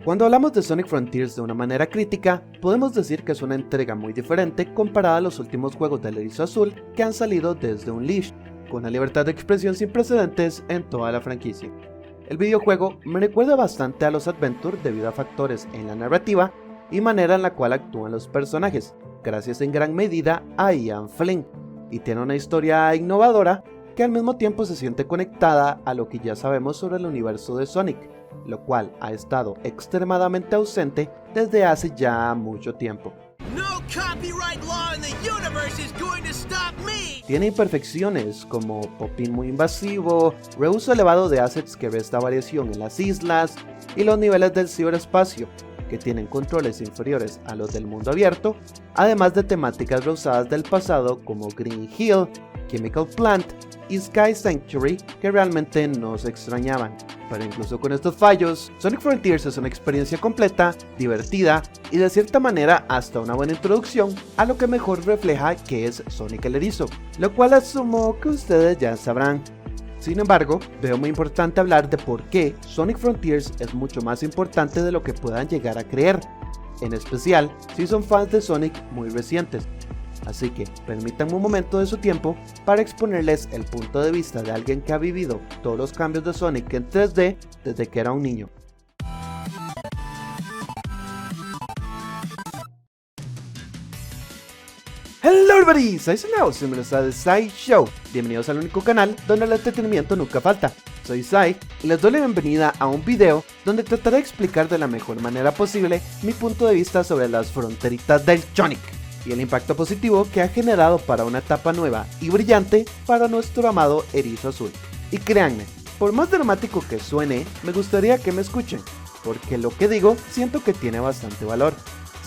Cuando hablamos de Sonic Frontiers de una manera crítica, podemos decir que es una entrega muy diferente comparada a los últimos juegos del Erizo Azul que han salido desde Unleashed, con una libertad de expresión sin precedentes en toda la franquicia. El videojuego me recuerda bastante a los Adventure debido a factores en la narrativa y manera en la cual actúan los personajes, gracias en gran medida a Ian Flynn, y tiene una historia innovadora que al mismo tiempo se siente conectada a lo que ya sabemos sobre el universo de Sonic, lo cual ha estado extremadamente ausente desde hace ya mucho tiempo. Tiene imperfecciones como pop-in muy invasivo, reuso elevado de assets que resta variación en las islas y los niveles del ciberespacio, que tienen controles inferiores a los del mundo abierto, además de temáticas reusadas del pasado como Green Hill, Chemical Plant y Sky Sanctuary que realmente no se extrañaban. Pero incluso con estos fallos, Sonic Frontiers es una experiencia completa, divertida y de cierta manera hasta una buena introducción a lo que mejor refleja que es Sonic el Erizo, lo cual asumo que ustedes ya sabrán. Sin embargo, veo muy importante hablar de por qué Sonic Frontiers es mucho más importante de lo que puedan llegar a creer, en especial si son fans de Sonic muy recientes. Así que permítanme un momento de su tiempo para exponerles el punto de vista de alguien que ha vivido todos los cambios de Sonic en 3D desde que era un niño. Hello everybody, soy Sai, bienvenidos a The Sai Show. Bienvenidos al único canal donde el entretenimiento nunca falta. Soy Sai y les doy la bienvenida a un video donde trataré de explicar de la mejor manera posible mi punto de vista sobre las fronteritas del Sonic y el impacto positivo que ha generado para una etapa nueva y brillante para nuestro amado Erizo Azul. Y créanme, por más dramático que suene, me gustaría que me escuchen, porque lo que digo siento que tiene bastante valor.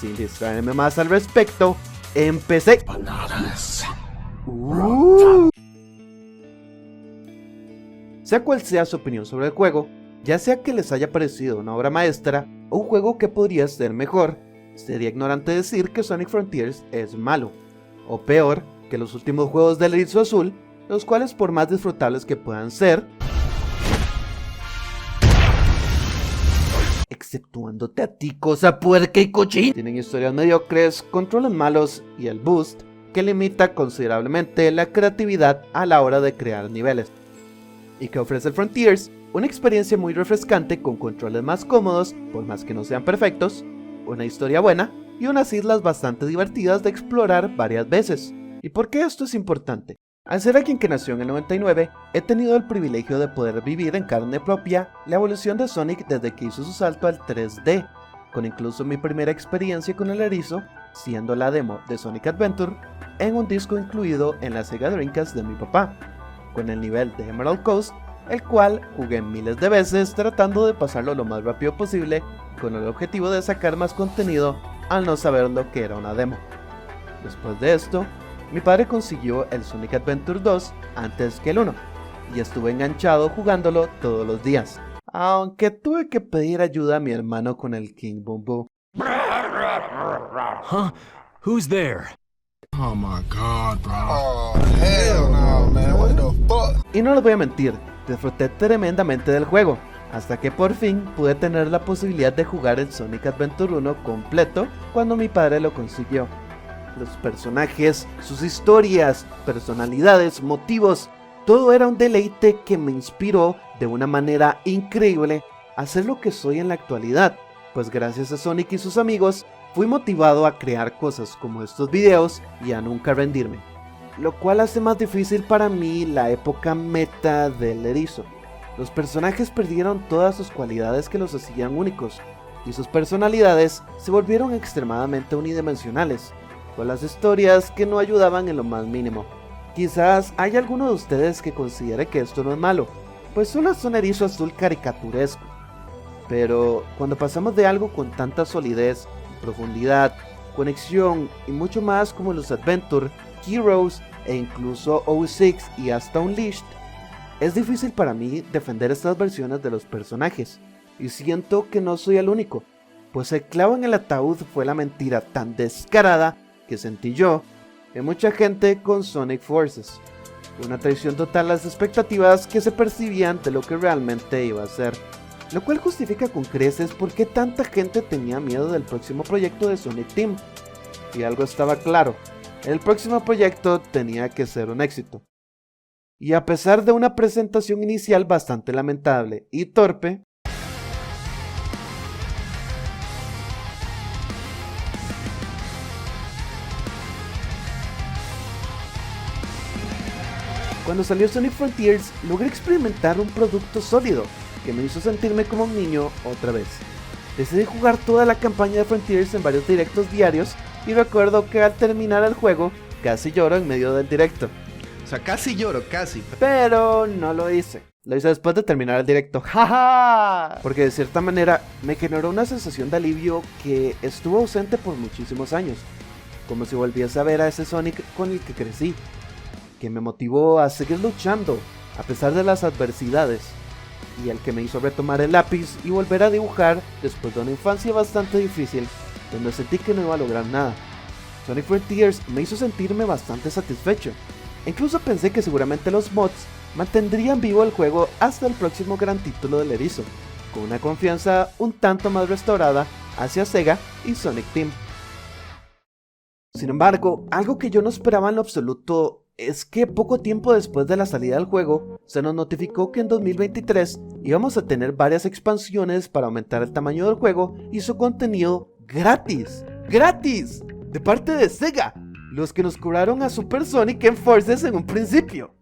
Sin distraerme más al respecto, empecé. Sea cual sea su opinión sobre el juego, ya sea que les haya parecido una obra maestra o un juego que podría ser mejor, sería ignorante decir que Sonic Frontiers es malo, o peor que los últimos juegos del Erizo Azul, los cuales por más disfrutables que puedan ser, exceptuándote a ti, cosa puerca y cochina, tienen historias mediocres, controles malos y el boost que limita considerablemente la creatividad a la hora de crear niveles. Y que ofrece el Frontiers una experiencia muy refrescante con controles más cómodos, por más que no sean perfectos, una historia buena y unas islas bastante divertidas de explorar varias veces. ¿Y por qué esto es importante? Al ser alguien que nació en el 99, he tenido el privilegio de poder vivir en carne propia la evolución de Sonic desde que hizo su salto al 3D, con incluso mi primera experiencia con el erizo, siendo la demo de Sonic Adventure, en un disco incluido en la Sega Dreamcast de mi papá, con el nivel de Emerald Coast, el cual jugué miles de veces tratando de pasarlo lo más rápido posible, con el objetivo de sacar más contenido al no saber lo que era una demo. Después de esto, mi padre consiguió el Sonic Adventure 2 antes que el 1, y estuve enganchado jugándolo todos los días, aunque tuve que pedir ayuda a mi hermano con el King Boom Boom. Huh? Who's there? Oh my god, bro. Oh, hell no, man. What the fuck? Y no les voy a mentir, disfruté tremendamente del juego, hasta que por fin pude tener la posibilidad de jugar el Sonic Adventure 1 completo cuando mi padre lo consiguió. Los personajes, sus historias, personalidades, motivos, todo era un deleite que me inspiró de una manera increíble a ser lo que soy en la actualidad, pues gracias a Sonic y sus amigos fui motivado a crear cosas como estos videos y a nunca rendirme, lo cual hace más difícil para mí la época meta del erizo. Los personajes perdieron todas sus cualidades que los hacían únicos, y sus personalidades se volvieron extremadamente unidimensionales, con las historias que no ayudaban en lo más mínimo. Quizás hay alguno de ustedes que considere que esto no es malo, pues solo es un erizo azul caricaturesco. Pero cuando pasamos de algo con tanta solidez, profundidad, conexión y mucho más como los Adventure, Heroes e incluso 06 y hasta Unleashed, es difícil para mí defender estas versiones de los personajes, y siento que no soy el único, pues el clavo en el ataúd fue la mentira tan descarada que sentí yo y mucha gente con Sonic Forces, una traición total a las expectativas que se percibían de lo que realmente iba a ser. lo cual justifica con creces por qué tanta gente tenía miedo del próximo proyecto de Sonic Team. Y algo estaba claro, el próximo proyecto tenía que ser un éxito. Y a pesar de una presentación inicial bastante lamentable y torpe, cuando salió Sonic Frontiers, logré experimentar un producto sólido que me hizo sentirme como un niño otra vez. Decidí jugar toda la campaña de Frontiers en varios directos diarios y recuerdo que al terminar el juego casi lloro en medio del directo. O sea, casi lloro, casi. Pero no lo hice. Lo hice después de terminar el directo. ¡Jaja! Porque de cierta manera me generó una sensación de alivio que estuvo ausente por muchísimos años. Como si volviese a ver a ese Sonic con el que crecí, que me motivó a seguir luchando a pesar de las adversidades, y el que me hizo retomar el lápiz y volver a dibujar después de una infancia bastante difícil, donde sentí que no iba a lograr nada. Sonic Frontiers me hizo sentirme bastante satisfecho. Incluso pensé que seguramente los mods mantendrían vivo el juego hasta el próximo gran título del erizo, con una confianza un tanto más restaurada hacia Sega y Sonic Team. Sin embargo, algo que yo no esperaba en lo absoluto es que poco tiempo después de la salida del juego, se nos notificó que en 2023 íbamos a tener varias expansiones para aumentar el tamaño del juego y su contenido gratis. ¡Gratis! De parte de Sega, los que nos cobraron a Super Sonic en Forces en un principio.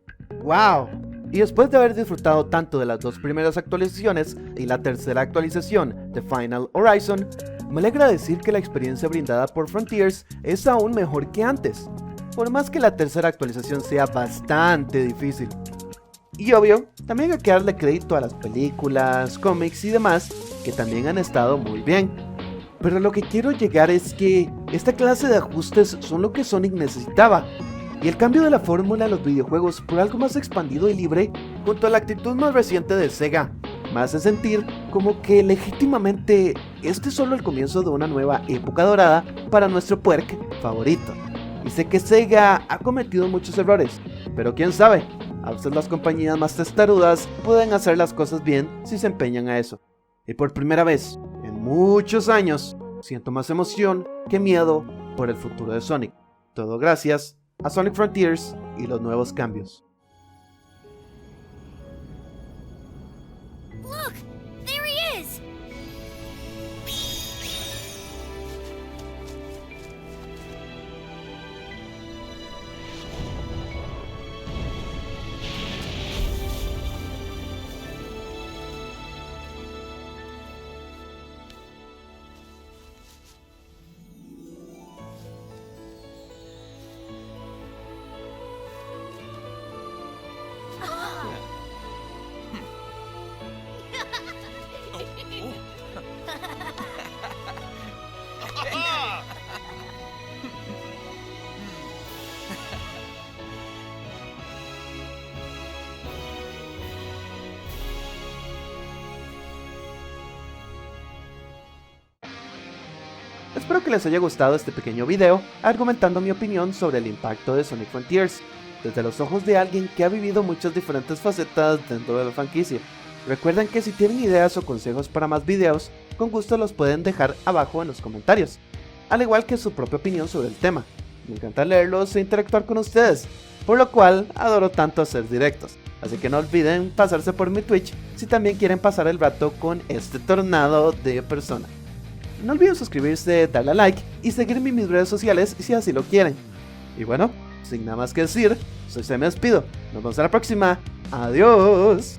¡Wow! Y después de haber disfrutado tanto de las dos primeras actualizaciones y la tercera actualización de Final Horizon, me alegra decir que la experiencia brindada por Frontiers es aún mejor que antes, por más que la tercera actualización sea bastante difícil. Y obvio, también hay que darle crédito a las películas, cómics y demás, que también han estado muy bien. Pero lo que quiero llegar es que esta clase de ajustes son lo que Sonic necesitaba, y el cambio de la fórmula de los videojuegos por algo más expandido y libre, junto a la actitud más reciente de Sega, me hace sentir como que legítimamente este es solo el comienzo de una nueva época dorada para nuestro puerc favorito. Y sé que Sega ha cometido muchos errores, pero quién sabe, a veces las compañías más testarudas pueden hacer las cosas bien si se empeñan a eso. Y por primera vez en muchos años, siento más emoción que miedo por el futuro de Sonic. Todo gracias a Sonic Frontiers y los nuevos cambios. Look, there he is. Espero que les haya gustado este pequeño video argumentando mi opinión sobre el impacto de Sonic Frontiers, desde los ojos de alguien que ha vivido muchas diferentes facetas dentro de la franquicia. Recuerden que si tienen ideas o consejos para más videos, con gusto los pueden dejar abajo en los comentarios, al igual que su propia opinión sobre el tema. Me encanta leerlos e interactuar con ustedes, por lo cual adoro tanto hacer directos. Así que no olviden pasarse por mi Twitch si también quieren pasar el rato con este tornado de persona. No olviden suscribirse, darle a like y seguirme en mis redes sociales si así lo quieren. Y bueno, sin nada más que decir, soy Se me despido. Nos vemos en la próxima. Adiós.